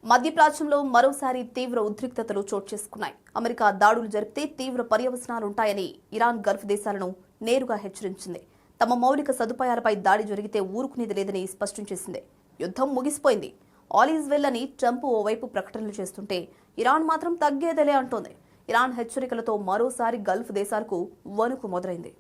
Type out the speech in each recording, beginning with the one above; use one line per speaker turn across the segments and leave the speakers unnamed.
మధ్యప్రాచ్యంలో మరోసారి తీవ్ర ఉద్రిక్తతలు చోటు చేసుకున్నాయి. అమెరికా దాడులు జరిపితే తీవ్ర పర్యవసానాలుంటాయని ఇరాన్ గల్ఫ్ దేశాలను నేరుగా హెచ్చరించింది. తమ మౌలిక సదుపాయాలపై దాడి జరిగితే ఊరుకునేది లేదని స్పష్టం చేసింది. యుద్ధం ముగిసిపోయింది, ఆల్ ఈజ్ వెల్ అని ట్రంప్ ఓవైపు ప్రకటనలు చేస్తుంటే ఇరాన్ మాత్రం తగ్గేదేలే అంటోంది. ఇరాన్ హెచ్చరికలతో మరోసారి గల్ఫ్ దేశాలకు వణుకు మొదలైంది.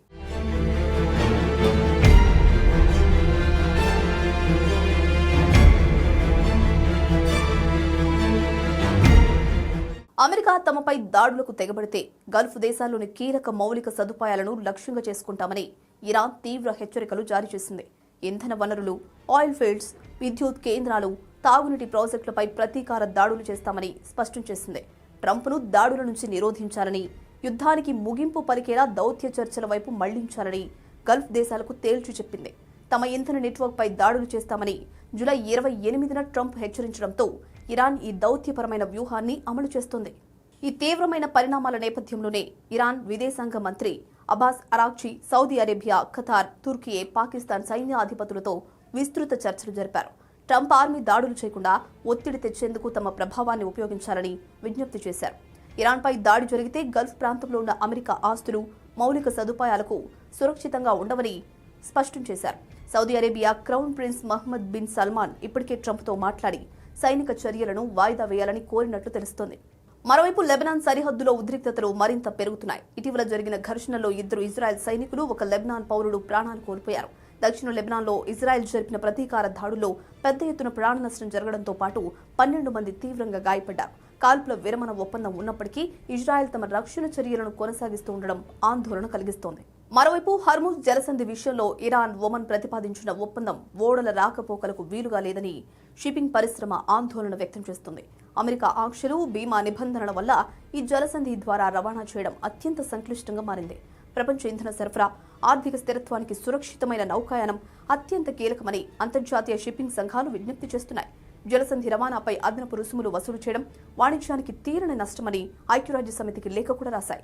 అమెరికా తమపై దాడులకు తెగబడితే గల్ఫ్ దేశాల్లోని కీలక మౌలిక సదుపాయాలను లక్ష్యంగా చేసుకుంటామని ఇరాన్ తీవ్ర హెచ్చరికలు జారీ చేసింది. ఇంధన వనరులు, ఆయిల్ ఫీల్డ్స్, విద్యుత్ కేంద్రాలు, తాగునీటి ప్రాజెక్టులపై ప్రతీకార దాడులు చేస్తామని స్పష్టం చేసింది. ట్రంప్ను దాడుల నుంచి నిరోధించాలని, యుద్ధానికి ముగింపు పలికేలా దౌత్య చర్చల వైపు మళ్లించాలని గల్ఫ్ దేశాలకు తేల్చి చెప్పింది. తమ ఇంధన నెట్వర్క్పై దాడులు చేస్తామని జూలై 28న ట్రంప్ హెచ్చరించడంతో ఇరాన్ ఈ దౌత్యపరమైన వ్యూహాన్ని అమలు చేస్తోంది. ఈ తీవ్రమైన పరిణామాల నేపథ్యంలోనే ఇరాన్ విదేశాంగ మంత్రి Abbas Araghchi Saudi Arabia, Qatar, Turkey, Pakistan సైన్యాధిపతులతో విస్తృత చర్చలు జరిపారు. ట్రంప్ ఆర్మీ దాడులు చేయకుండా ఒత్తిడి తెచ్చేందుకు తమ ప్రభావాన్ని ఉపయోగించాలని విజ్ఞప్తి చేశారు. ఇరాన్పై దాడి జరిగితే గల్ఫ్ ప్రాంతంలో ఉన్న అమెరికా ఆస్తులు, మౌలిక సదుపాయాలకు సురక్షితంగా ఉండవని స్పష్టం చేశారు. Saudi Arabia crown prince Mohammed bin Salman ఇప్పటికే ట్రంప్తో మాట్లాడి సైనిక చర్యలను వాయిదా వేయాలని కోరినట్లు తెలుస్తోంది. మరోవైపు లెబనాన్ సరిహద్దులో ఉద్రిక్తతలు మరింత పెరుగుతున్నాయి. ఇటీవల జరిగిన ఘర్షణలో 2 ఇజ్రాయెల్ సైనికులు, 1 లెబనాన్ పౌరుడు ప్రాణాలు కోల్పోయారు. దక్షిణ లెబనాన్లో ఇజ్రాయెల్ జరిపిన ప్రతీకార దాడుల్లో పెద్ద ఎత్తున ప్రాణ నష్టం జరగడంతో పాటు 12 మంది తీవ్రంగా గాయపడ్డారు. కాల్పుల విరమణ ఒప్పందం ఉన్నప్పటికీ ఇజ్రాయెల్ తమ రక్షణ చర్యలను కొనసాగిస్తూ ఉండడం ఆందోళన కలిగిస్తోంది. మరోవైపు హర్ముజ్ జలసంధి విషయంలో ఇరాన్, ఒమన్ ప్రతిపాదించిన ఒప్పందం ఓడల రాకపోకలకు వీలుగా లేదని షిప్పింగ్ పరిశ్రమ ఆందోళన వ్యక్తం చేస్తుంది. అమెరికా ఆంక్షలు, బీమా నిబంధనల వల్ల ఈ జలసంధి ద్వారా రవాణా చేయడం అత్యంత సంక్లిష్టంగా మారింది. ప్రపంచ ఇంధన సరఫరా, ఆర్థిక స్థిరత్వానికి సురక్షితమైన నౌకాయానం అత్యంత కీలకమని అంతర్జాతీయ షిప్పింగ్ సంఘాలు విజ్ఞప్తి చేస్తున్నాయి. జలసంధి రవాణాపై అదనపు రుసుములు వసూలు చేయడం వాణిజ్యానికి తీరని నష్టమని ఐక్యరాజ్య సమితికి లేఖ కూడా రాశాయి.